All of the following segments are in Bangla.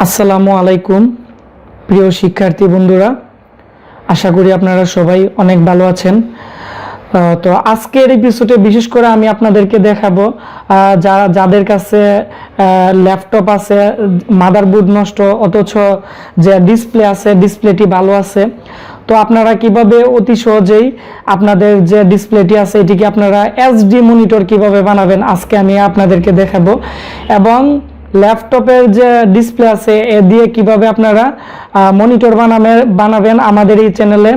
আসসালামু আলাইকুম প্রিয় শিক্ষার্থী বন্ধুরা, আশা করি আপনারা সবাই অনেক ভালো আছেন। তো আজকের এপিসোডে বিশেষ করে আমি আপনাদেরকে দেখাবো যাদের কাছে ল্যাপটপ আছে, মাদারবোর্ড নষ্ট অথচ যে ডিসপ্লে আছে ডিসপ্লেটি ভালো আছে, তো আপনারা কিভাবে অতি সহজেই আপনাদের যে ডিসপ্লেটি আছে এটিকে আপনারা এইচডি মনিটর কিভাবে বানাবেন আজকে আমি আপনাদেরকে দেখাবো। এবং ল্যাপটপের যে ডিসপ্লে আছে এ দিয়ে কিভাবে আপনারা মনিটর বানাবেন আমাদের এই চ্যানেলে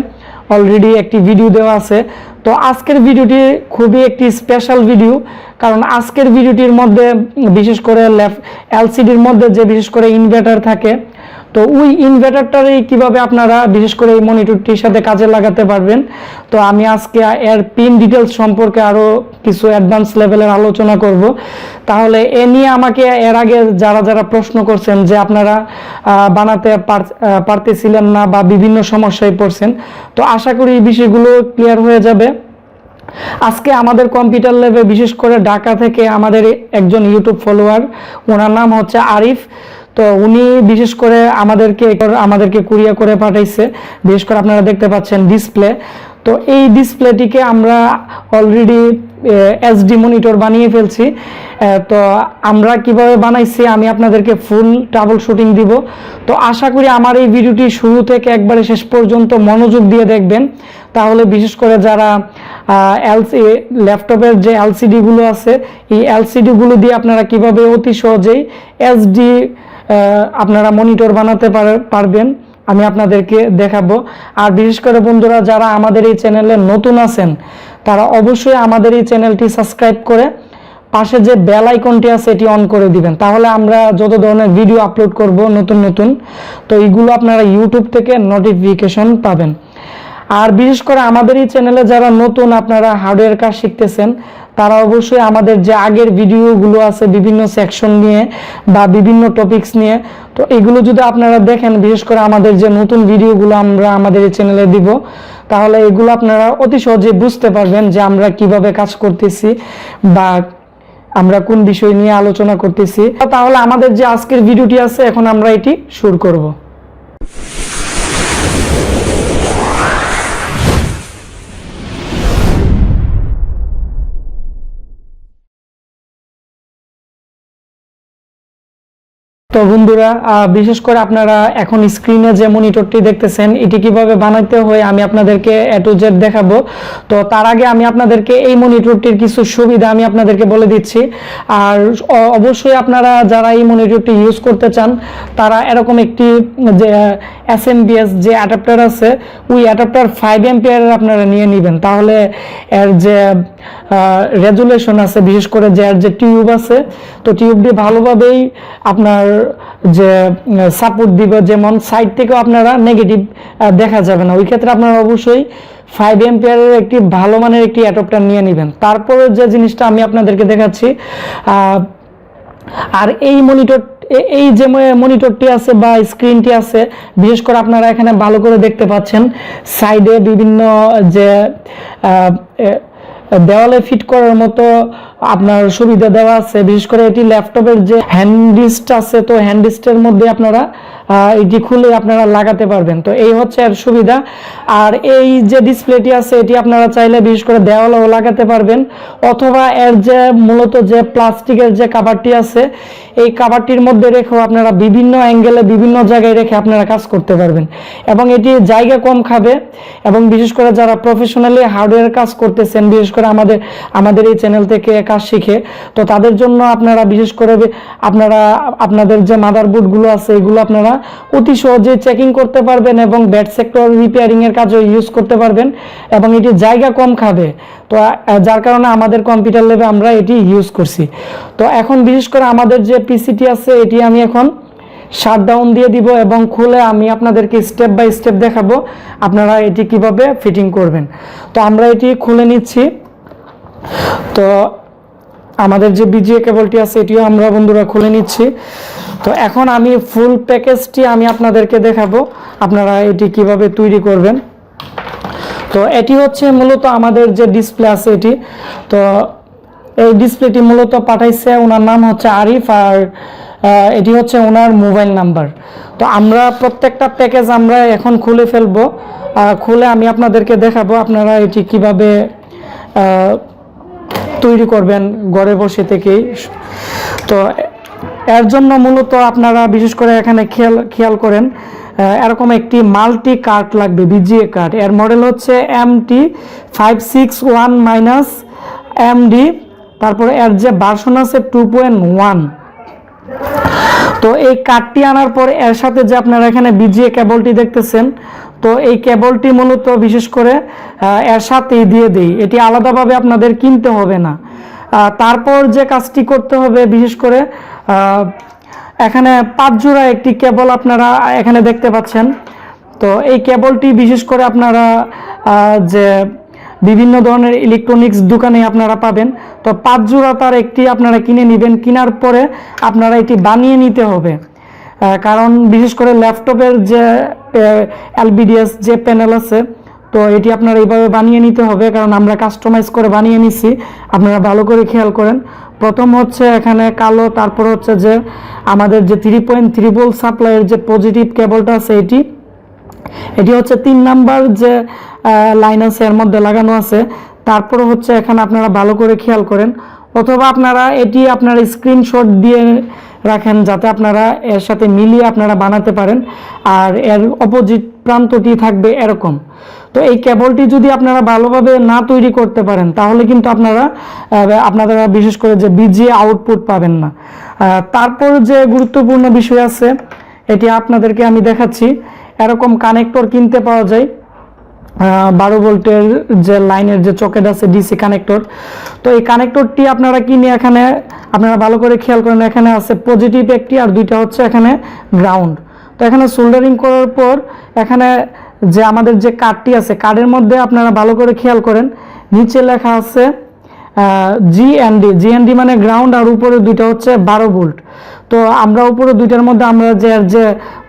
অলরেডি একটি ভিডিও দেওয়া আছে। তো আজকের ভিডিওটি খুবই একটি স্পেশাল ভিডিও, কারণ আজকের ভিডিওটির মধ্যে বিশেষ করে এলসিডির মধ্যে যে বিশেষ করে ইনভার্টার থাকে, তো ওই ইনভার্টারটারই কিভাবে আপনারা বিশেষ করে এই মনিটরটির সাথে কাজে লাগাতে পারবেন। তো আমি আজকে এর পিন ডিটেলস সম্পর্কে আরও কিছু অ্যাডভান্স লেভেলের আলোচনা করব। তাহলে এ নিয়ে আমাকে এর আগে যারা প্রশ্ন করছেন যে আপনারা বানাতে পারতেছিলেন না বা বিভিন্ন সমস্যায় পড়ছেন, তো আশা করি এই বিষয়গুলো ক্লিয়ার হয়ে যাবে। আজকে আমাদের কম্পিউটার ল্যাবে বিশেষ করে ঢাকা থেকে আমাদের একজন ইউটিউব ফলোয়ার, ওনার নাম হচ্ছে আরিফ। তো উনি বিশেষ করে আমাদেরকে কুরিয়ার করে পাঠাইছে। বিশেষ করে আপনারা দেখতে পাচ্ছেন ডিসপ্লে। তো এই ডিসপ্লেটিকে আমরা অলরেডি এইচডি মনিটর বানিয়ে ফেলছি। তো আমরা কিভাবে বানাইছি আমি আপনাদেরকে ফুল ট্রাবল শুটিং দিব। তো আশা করি আমার এই ভিডিওটি শুরু থেকে একবারে শেষ পর্যন্ত মনোযোগ দিয়ে দেখবেন। তাহলে বিশেষ করে যারা ল্যাপটপের যে এলসিডিগুলো আছে এই এলসিডিগুলো দিয়ে আপনারা কিভাবে অতি সহজেই এইচডি আপনারা মনিটর বানাতে পারবেন আমি আপনাদেরকে দেখাবো। আর বিশেষ করে বন্ধুরা যারা আমাদের এই চ্যানেলে নতুন আছেন তারা অবশ্যই আমাদের এই চ্যানেলটি সাবস্ক্রাইব করে পাশে যে বেল আইকনটি আছে এটি অন করে দিবেন। তাহলে আমরা যত ধরনের ভিডিও আপলোড করব নতুন তো এইগুলো আপনারা ইউটিউব থেকে নোটিফিকেশন পাবেন। আর বিশেষ করে আমাদের এই চ্যানেলে যারা নতুন আপনারা হার্ডওয়্যার কাজ শিখতেছেন তারা অবশ্যই আমাদের যে আগের ভিডিওগুলো আছে বিভিন্ন সেকশন নিয়ে বা বিভিন্ন টপিকস নিয়ে, তো এগুলো যদি আপনারা দেখেন, বিশেষ করে আমাদের যে নতুন ভিডিওগুলো আমরা আমাদের এই চ্যানেলে দিব, তাহলে এগুলো আপনারা অতি সহজে বুঝতে পারবেন যে আমরা কিভাবে কাজ করতেছি বা আমরা কোন বিষয় নিয়ে আলোচনা করতেছি। তাহলে আমাদের যে আজকের ভিডিওটি আছে এখন আমরা এটি শুরু করব। তো বন্ধুরা বিশেষ করে আপনারা এখন স্ক্রিনে যে মনিটরটি দেখতেছেন এটি কিভাবে বানাইতে হয় আমি আপনাদেরকে এ টু জেড দেখাবো। তো তার আগে আমি আপনাদেরকে এই মনিটরটির কিছু সুবিধা আমি আপনাদেরকে বলে দিচ্ছি। আর অবশ্যই আপনারা যারা এই মনিটরটি ইউজ করতে চান তারা এরকম একটি যে এসএমবিএস যে অ্যাডাপ্টার আছে ওই অ্যাডাপ্টার 5 অ্যাম্পিয়ারের আপনারা নিয়ে নেবেন। তাহলে এর যে রেজুলেশন আছে বিশেষ করে যে এর যে টিউব আছে, তো টিউবটি ভালোভাবেই আপনার যে সাপোর্ট দিবে, যেমন সাইড থেকেও আপনারা নেগেটিভ দেখা যাবে না। ওই ক্ষেত্রে আপনারা অবশ্যই 5 অ্যাম্পিয়ারের একটি ভালো মানের একটি অ্যাডাপ্টার নিয়ে নেবেন। তারপরে যে জিনিসটা আমি আপনাদেরকে দেখাচ্ছি, আর এই যে মনিটরটি আছে বা স্ক্রিনটি আছে বিশেষ করে আপনারা এখানে ভালো করে দেখতে পাচ্ছেন সাইডে বিভিন্ন যে দেওয়ালে ফিট করার মতো আপনার সুবিধা দেওয়া আছে। বিশেষ করে এটি ল্যাপটপের যে হ্যান্ডিস্ট আছে, তো হ্যান্ডিস্টের মধ্যে আপনারা এটি খুলে আপনারা লাগাতে পারবেন। তো এই হচ্ছে এর সুবিধা। আর এই যে ডিসপ্লেটি আছে এটি আপনারা চাইলে বিশেষ করে দেওয়ালেও লাগাতে পারবেন, অথবা এর যে মূলত যে প্লাস্টিকের যে কাভারটি আছে এই কাভারটির মধ্যে রেখেও আপনারা বিভিন্ন অ্যাঙ্গেলে বিভিন্ন জায়গায় রেখে আপনারা কাজ করতে পারবেন। এবং এটি জায়গা কম খাবে। এবং বিশেষ করে যারা প্রফেশনালি হার্ডওয়্যার কাজ করতেছেন, বিশেষ করে আমাদের এই চ্যানেল থেকে কাজ শিখে, তো তাদের জন্য আপনারা বিশেষ করে আপনাদের যে মাদারবোর্ডগুলো আছে এগুলো আপনারা অতি সহজে চেকিং করতে পারবেন এবং ব্যাড সেক্টর রিপেয়ারিং এর কাজে ইউজ করতে পারবেন এবং এটি জায়গা কম খাবে। তো যার কারণে আমাদের কম্পিউটার ল্যাবে আমরা এটি ইউজ করছি। তো এখন বিশেষ করে আমাদের যে পিসিটি আছে এটি আমি এখন শাটডাউন দিয়ে দিব এবং খুলে আমি আপনাদেরকে স্টেপ বাই স্টেপ দেখাবো আপনারা এটি কিভাবে ফিটিং করবেন। তো আমরা এটি খুলে নিচ্ছি। তো আমাদের যে বিজিএ কেবলটি আছে এটিও আমরা বন্ধুরা খুলে নিচ্ছি। তো এখন আমি ফুল প্যাকেজটি আমি আপনাদেরকে দেখাবো আপনারা এটি কিভাবে তৈরি করবেন। তো এটি হচ্ছে মূলত আমাদের যে ডিসপ্লে আছে এটি। তো এই ডিসপ্লেটি মূলত পাঠাইছে ওনার নাম হচ্ছে আরিফ। আর এটি হচ্ছে ওনার মোবাইল নাম্বার। তো আমরা প্রত্যেকটা প্যাকেজ আমরা এখন খুলে ফেলবো, খুলে আমি আপনাদেরকে দেখাবো আপনারা এটি কিভাবে তৈরি করবেন ঘরে বসে থেকেই। তো এর জন্য মূলত আপনারা বিশেষ করে এখানে খেয়াল করেন, এরকম একটি মাল্টি কার্ড লাগবে, বিজিএ কার্ড। এর মডেল হচ্ছে MT561-MD, তারপরে এর যে ভার্সন আছে 2.1। তো এই কার্ডটি আনার পর এর সাথে যে আপনারা এখানে বিজিএ কেবলটি দেখতেছেন, তো এই কেবলটি মূলত বিশেষ করে এর সাথেই দিয়ে দেই, এটি আলাদাভাবে আপনাদের কিনতে হবে না। তারপর যে কাজটি করতে হবে, বিশেষ করে এখানে 5 জোড়া একটি কেবল আপনারা এখানে দেখতে পাচ্ছেন। তো এই কেবলটি বিশেষ করে আপনারা যে বিভিন্ন ধরনের ইলেকট্রনিক্স দোকানে আপনারা পাবেন। তো 5 জোড়া তার একটি আপনারা কিনে নেবেন, কেনার পরে আপনারা এটি বানিয়ে নিতে হবে। কারণ বিশেষ করে ল্যাপটপের যে LVDS যে প্যানেল আছে, তো এটি আপনারা এইভাবে বানিয়ে নিতে হবে, কারণ আমরা কাস্টমাইজ করে বানিয়ে নিছি। আপনারা ভালো করে খেয়াল করেন। প্রথম হচ্ছে এখানে কালো, তারপর হচ্ছে যে আমাদের যে 3.3 ভোল্ট সাপ্লাইয়ের যে পজিটিভ কেবলটা আছে এটি হচ্ছে 3 নাম্বার যে লাইন আছে এর মধ্যে লাগানো আছে। তারপরে হচ্ছে এখানে আপনারা ভালো করে খেয়াল করেন, অথবা আপনারা এটি আপনারা স্ক্রিনশট দিয়ে রাখেন যাতে আপনারা এর সাথে মিলিয়ে আপনারা বানাতে পারেন। আর এর অপোজিট প্রান্তটি থাকবে এরকম। তো এই কেবলটি যদি আপনারা ভালোভাবে না তৈরি করতে পারেন, তাহলে কিন্তু আপনারা বিশেষ করে যে বিজিএ আউটপুট পাবেন না। তারপর যে গুরুত্বপূর্ণ বিষয় আছে, এটি আপনাদেরকে আমি দেখাচ্ছি। এরকম কানেক্টর কিনতে পাওয়া যায়, 12 ভোল্টের যে লাইনের যে চকেট আছে, ডিসি কানেক্টর। তো এই কানেক্টরটি আপনারা কিনে এখানে আপনারা ভালো করে খেয়াল করেন, এখানে আছে পজিটিভ একটি আর দুইটা হচ্ছে এখানে গ্রাউন্ড। তো এখানে সোল্ডারিং করার পর এখানে যে আমাদের যে কার্ডটি আছে, কার্ডের মধ্যে আপনারা ভালো করে খেয়াল করেন, নিচে লেখা আছে GND মানে গ্রাউন্ড, আর উপরে দুইটা হচ্ছে 12 ভোল্ট। তো আমরা উপরে দুইটার মধ্যে আমরা যে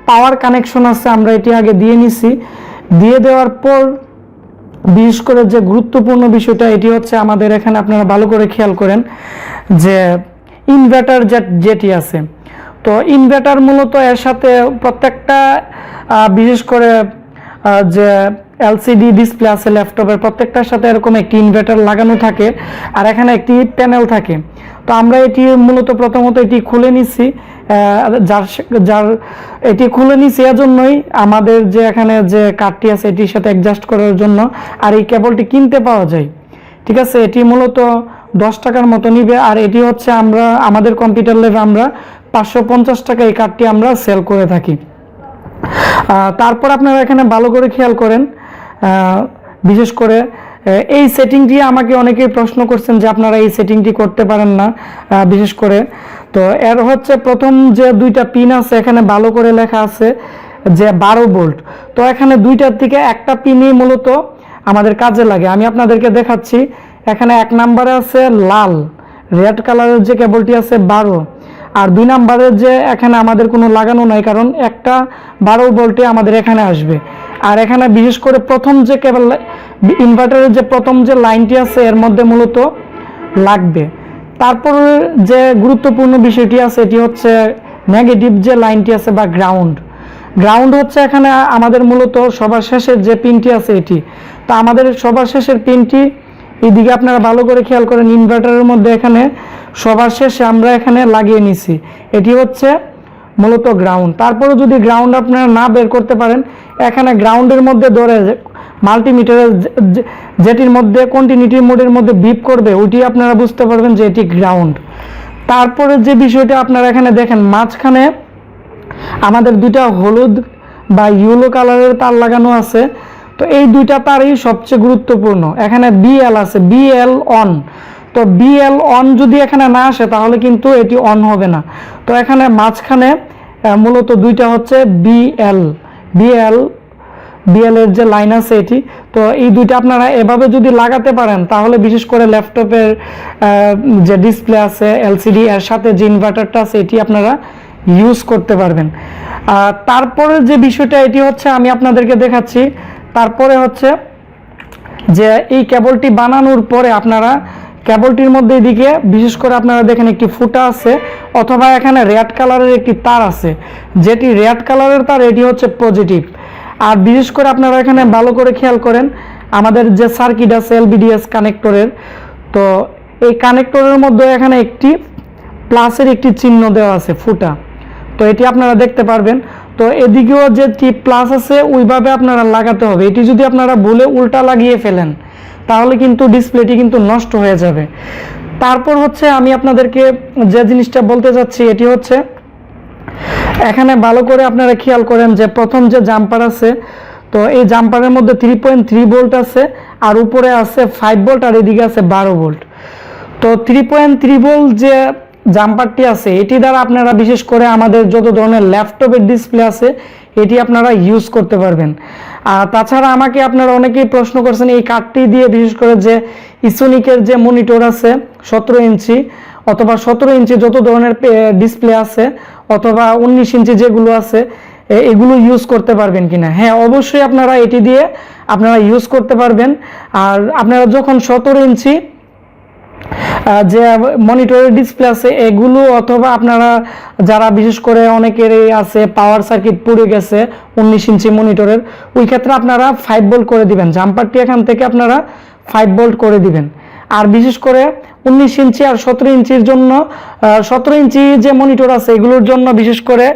পাওয়ার কানেকশন আছে আমরা এটি আগে দিয়ে নিছি। দিয়ে দেওয়ার পর বিশেষ করে যে গুরুত্বপূর্ণ বিষয়টা, এটি হচ্ছে আমাদের এখানে আপনারা ভালো করে খেয়াল করেন যে ইনভার্টার যেটি আছে। তো ইনভার্টার মূলত এর সাথে প্রত্যেকটা বিশেষ করে যে এলসিডি ডিসপ্লে আছে ল্যাপটপের, প্রত্যেকটার সাথে এরকম একটি ইনভার্টার লাগানো থাকে, আর এখানে একটি প্যানেল থাকে। তো আমরা এটি মূলত প্রথমত এটি খুলে নিছি, এটি খুলে নিছি এজন্যই আমাদের যে এখানে যে কার্ডটি আছে এটির সাথে অ্যাডজাস্ট করার জন্য। আর এই কেবলটি কিনতে পাওয়া যায়, ঠিক আছে। এটি মূলত 10 টাকার মতো নিবে, আর এটি হচ্ছে আমাদের কম্পিউটার ল্যাবে আমরা 550 টাকা এই কার্ডটি আমরা সেল করে থাকি। তারপর আপনারা এখানে ভালো করে খেয়াল করেন, বিশেষ করে এই সেটিংটি আমাকে অনেকেই প্রশ্ন করছেন যে আপনারা এই সেটিংটি করতে পারেন না বিশেষ করে। তো এর হচ্ছে প্রথম যে দুইটা পিন আছে এখানে ভালো করে লেখা আছে যে 12 ভোল্ট। তো এখানে দুইটার থেকে একটা পিনই মূলত আমাদের কাজে লাগে। আমি আপনাদেরকে দেখাচ্ছি, এখানে 1 নাম্বারে আছে লাল রেড কালারের যে কেবলটি আছে 12, আর 2 নাম্বারের যে এখানে আমাদের কোনো লাগানো নাই, কারণ একটা 12 ভোল্টে আমাদের এখানে আসবে। আর এখানে বিশেষ করে প্রথম যে কেবল ইনভার্টারের যে প্রথম যে লাইনটি আছে এর মধ্যে মূলত লাগবে। তারপর যে গুরুত্বপূর্ণ বিষয়টি আছে এটি হচ্ছে নেগেটিভ যে লাইনটি আছে বা গ্রাউন্ড হচ্ছে এখানে আমাদের মূলত সবার শেষের যে পিনটি আছে এটি। তো আমাদের সবার শেষের পিনটি এইদিকে আপনারা ভালো করে খেয়াল করেন, ইনভার্টারের মধ্যে এখানে সবার শেষে আমরা এখানে লাগিয়ে নিছি, এটি হচ্ছে মূলত গ্রাউন্ড। তারপরে যদি গ্রাউন্ড আপনারা না বের করতে পারেন, এখানে গ্রাউন্ডের মধ্যে ধরে মাল্টিমিটারের যেটির মধ্যে কন্টিনিউটি মোডের মধ্যে বিপ করবে ওইটি আপনারা বুঝতে পারবেন যে এটি গ্রাউন্ড। তারপরে যে বিষয়টা আপনারা এখানে দেখেন, মাঝখানে আমাদের দুইটা হলুদ বা ইয়েলো কালারের তার লাগানো আছে। তো এই দুইটা তারই সবচেয়ে গুরুত্বপূর্ণ। এখানে BL আছে, BL অন। তো BL অন যদি এখানে না আসে তাহলে কিন্তু এটি অন হবে না। তো এখানে মাঝখানে মূলত দুইটা হচ্ছে BL এর যে লাইন আছে এটি। তো এই দুইটা আপনারা এভাবে যদি লাগাতে পারেন তাহলে বিশেষ করে ল্যাপটপের যে ডিসপ্লে আছে LCD এর সাথে যে ইনভার্টারটা আছে এটি আপনারা ইউজ করতে পারবেন। তারপরে যে বিষয়টা এটি হচ্ছে আমি আপনাদেরকে দেখাচ্ছি। তারপরে হচ্ছে যে এই কেবলটি বানানোর পরে আপনারা কেবলটির মধ্যে এদিকে বিশেষ করে আপনারা দেখেন একটি ফুটা আছে, অথবা এখানে রেড কালারের একটি তার আছে, যেটি রেড কালারের তার, এটি হচ্ছে পজিটিভ। আর বিশেষ করে আপনারা এখানে ভালো করে খেয়াল করেন, আমাদের যে সার্কিট আছে এলবিডিএস কানেক্টরের, তো এই কানেক্টরের মধ্যে এখানে একটি প্লাসের একটি চিহ্ন দেওয়া আছে ফুটা, তো এটি আপনারা দেখতে পারবেন। তো এদিকেও যে প্লাস আছে ওইভাবে আপনারা লাগাতে হবে। এটি যদি আপনারা ভুলে উল্টা লাগিয়ে ফেলেন তাহলে কিন্তু ডিসপ্লেটি কিন্তু নষ্ট হয়ে যাবে। তারপর হচ্ছে আমি আপনাদেরকে যে জিনিসটা বলতে চাচ্ছি, এটি হচ্ছে এখানে ভালো করে আপনারা খেয়াল করেন যে প্রথম যে জাম্পার আছে, তো এই জাম্পারের মধ্যে 3.3 ভোল্ট আছে, আর উপরে আছে 5 ভোল্ট, আর এদিকে আছে 12 ভোল্ট। তো 3.3 ভোল্ট যে জাম্পারটি আছে এটি দ্বারা আপনারা বিশেষ করে আমাদের যত ধরনের ল্যাপটপের ডিসপ্লে আছে এটি আপনারা ইউজ করতে পারবেন। আর তাছাড়া আমাকে আপনারা অনেকেই প্রশ্ন করছেন এই কার্ডটি দিয়ে বিশেষ করে যে ইসোনিকের যে মনিটর আছে 17 ইঞ্চি অথবা 17 ইঞ্চি যত ধরনের ডিসপ্লে আছে অথবা 19 ইঞ্চি যেগুলো আছে এগুলো ইউজ করতে পারবেন কিনা। হ্যাঁ, অবশ্যই আপনারা এটি দিয়ে আপনারা ইউজ করতে পারবেন। আর আপনারা যখন 17 ইঞ্চি যে মনিটরের ডিসপ্লে আছে এগুলো, অথবা আপনারা যারা বিশেষ করে অনেকেরই আছে পাওয়ার সার্কিট পুড়ে গেছে 19 ইঞ্চি মনিটরের, ওই ক্ষেত্রে আপনারা 5 ভোল্ট করে দিবেন, জাম্পারটি এখান থেকে আপনারা 5 ভোল্ট করে দিবেন। আর বিশেষ করে 19 ইঞ্চি আর 17 ইঞ্চির জন্য 17 ইঞ্চি যে মনিটর আছে এগুলোর জন্য বিশেষ করে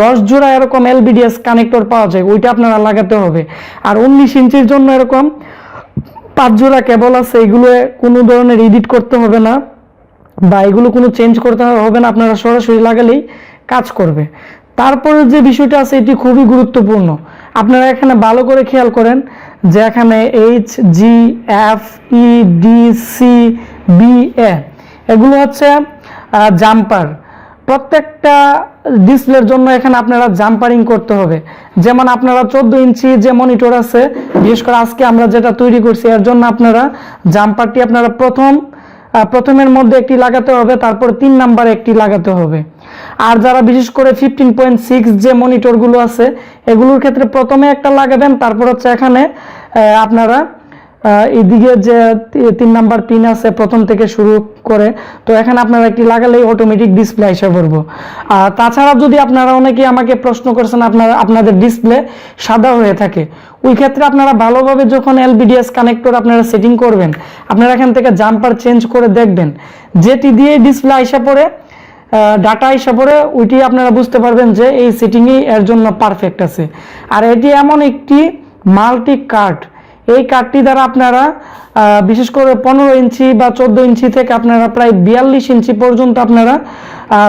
10 জোড়া এরকম এলবিডিএস কানেক্টর পাওয়া যায়, ওইটা আপনারা লাগাতে হবে। আর 19 ইঞ্চির জন্য এরকম 5 জোড়া কেবল আছে, এগুলো কোনো ধরনের এডিট করতে হবে না বা এগুলো কোনো চেঞ্জ করতে হবে না, আপনারা সরাসরি লাগালেই কাজ করবে। তারপরে যে বিষয়টা আছে এটি খুবই গুরুত্বপূর্ণ, আপনারা এখানে ভালো করে খেয়াল করেন যে এখানে HGFEDCBA এগুলো হচ্ছে জাম্পার। প্রত্যেকটা ডিসপ্লের জন্য এখানে আপনারা জাম্পারিং করতে হবে। যেমন আপনারা 14 ইঞ্চি যে মনিটর আছে, বিশেষ করে আজকে আমরা যেটা তৈরি করছি এর জন্য আপনারা জাম্পারটি আপনারা প্রথমের মধ্যে একটি লাগাতে হবে, তারপর 3 নাম্বারে একটি লাগাতে হবে। আর যারা বিশেষ করে 15.6 যে মনিটরগুলো আছে এগুলোর ক্ষেত্রে প্রথমে একটা লাগাবেন, তারপর হচ্ছে এখানে আপনারা এদিকে যে 3 নাম্বার পিন আছে প্রথম থেকে শুরু করে, তো এখানে আপনারা একটি লাগালেই অটোমেটিক ডিসপ্লে এসে পড়বো। আর তাছাড়া যদি আপনারা অনেকেই আমাকে প্রশ্ন করছেন আপনাদের ডিসপ্লে সাদা হয়ে থাকে, ওই ক্ষেত্রে আপনারা ভালোভাবে যখন এলবিডিএস কানেক্টর আপনারা সেটিং করবেন, আপনারা এখান থেকে জাম্পার চেঞ্জ করে দেখবেন যেটি দিয়ে ডিসপ্লে আইসা পড়ে ডাটা আইসা পড়ে, ওইটি আপনারা বুঝতে পারবেন যে এই সেটিংই এর জন্য পারফেক্ট আছে। আর এটি এমন একটি মাল্টি কার্ড, এই কার্ডটি দ্বারা আপনারা বিশেষ করে 15 ইঞ্চি বা 14 ইঞ্চি থেকে আপনারা প্রায় 42 ইঞ্চি পর্যন্ত আপনারা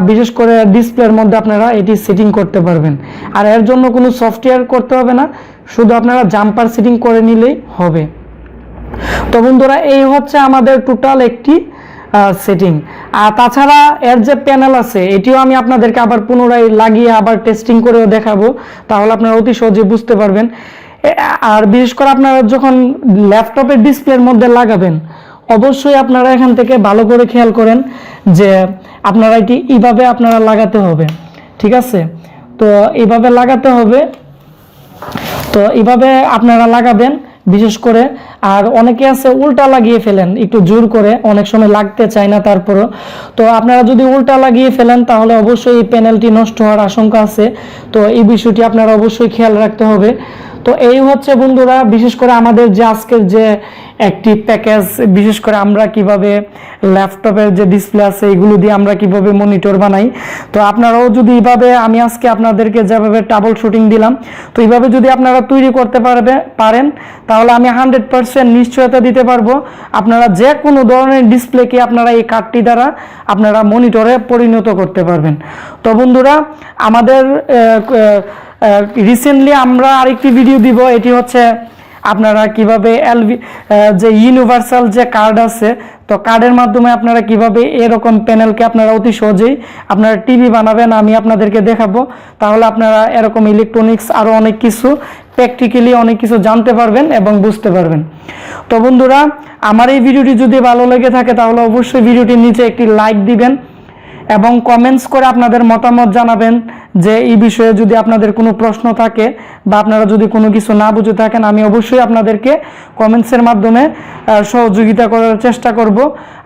বিশেষ করে ডিসপ্লের মধ্যে আপনারা এটি সেটিং করতে পারবেন। আর এর জন্য কোনো সফটওয়্যার করতে হবে না, শুধু আপনারা জাম্পার সেটিং করে নিলেই হবে। তো বন্ধুরা, এই হচ্ছে আমাদের টোটাল একটি সেটিং। আর তাছাড়া এর যে প্যানেল আছে এটিও আমি আপনাদেরকে আবার পুনরায় লাগিয়ে আবার টেস্টিং করেও দেখাবো, তাহলে আপনারা অতি সহজে বুঝতে পারবেন। আর বিশেষ করে আপনারা যখন ল্যাপটপের ডিসপ্লের মধ্যে লাগাবেন অবশ্যই আপনারা এখান থেকে ভালো করে খেয়াল করেন যে আপনারা এটি এইভাবে আপনারা লাগাতে হবে, ঠিক আছে? তো এইভাবে লাগাতে হবে, তো এইভাবে আপনারা লাগাবেন বিশেষ করে। আর অনেকে আছে উল্টা লাগিয়ে ফেলেন একটু জোর করে, অনেক সময় লাগতে চায় না তারপরও। তো আপনারা যদি উল্টা লাগিয়ে ফেলেন তাহলে অবশ্যই এই প্যানেলটি নষ্ট হওয়ার আশঙ্কা আছে, তো এই বিষয়টি আপনারা অবশ্যই খেয়াল রাখতে হবে। তো এই হচ্ছে বন্ধুরা বিশেষ করে আমাদের যে আজকের যে একটি প্যাকেজ, বিশেষ করে আমরা কিভাবে ল্যাপটপের যে ডিসপ্লে আছে এগুলো দিয়ে আমরা কিভাবে মনিটর বানাই। তো আপনারাও যদি এইভাবে আমি আজকে আপনাদেরকে যেভাবে ট্রাবল শুটিং দিলাম, তো এইভাবে যদি আপনারা তৈরি করতে পারেন তাহলে আমি 100% নিশ্চয়তা দিতে পারবো আপনারা যে কোনো ধরনের ডিসপ্লেকে আপনারা এই কার্ডটি দ্বারা আপনারা মনিটরে পরিণত করতে পারবেন। তো বন্ধুরা, আমাদের রিসেন্টলি আমরা আরেকটি ভিডিও দিব, এটি হচ্ছে আপনারা কিভাবে যে ইউনিভার্সাল যে কার্ড আছে, তো কার্ডের মাধ্যমে আপনারা কিভাবে এরকম প্যানেলকে আপনারা অতি সহজেই আপনারা টিভি বানাবেন আমি আপনাদেরকে দেখাবো। তাহলে আপনারা এরকম ইলেকট্রনিক্স আরও অনেক কিছু প্র্যাকটিক্যালি অনেক কিছু জানতে পারবেন এবং বুঝতে পারবেন। তো বন্ধুরা, আমার এই ভিডিওটি যদি ভালো লেগে থাকে তাহলে অবশ্যই ভিডিওটির নিচে একটি লাইক দিবেন এবং কমেন্টস করে আপনাদের মতামত জানাবেন যে এই বিষয়ে যদি আপনাদের কোনো প্রশ্ন থাকে বা আপনারা যদি কোনো কিছু না বুঝে থাকেন, আমি অবশ্যই আপনাদেরকে কমেন্টসের মাধ্যমে সহযোগিতা করার চেষ্টা করব।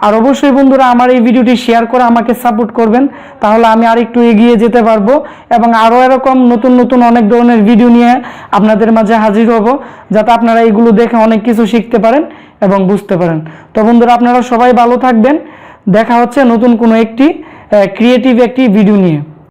আর অবশ্যই বন্ধুরা আমার এই ভিডিওটি শেয়ার করে আমাকে সাপোর্ট করবেন, তাহলে আমি আর একটু এগিয়ে যেতে পারবো এবং আরও এরকম নতুন নতুন অনেক ধরনের ভিডিও নিয়ে আপনাদের মাঝে হাজির হব, যাতে আপনারা এগুলো দেখে অনেক কিছু শিখতে পারেন এবং বুঝতে পারেন। তো বন্ধুরা আপনারা সবাই ভালো থাকবেন, দেখা হচ্ছে নতুন কোনো একটি ক্রিয়েটিভ একটি ভিডিও নিয়ে।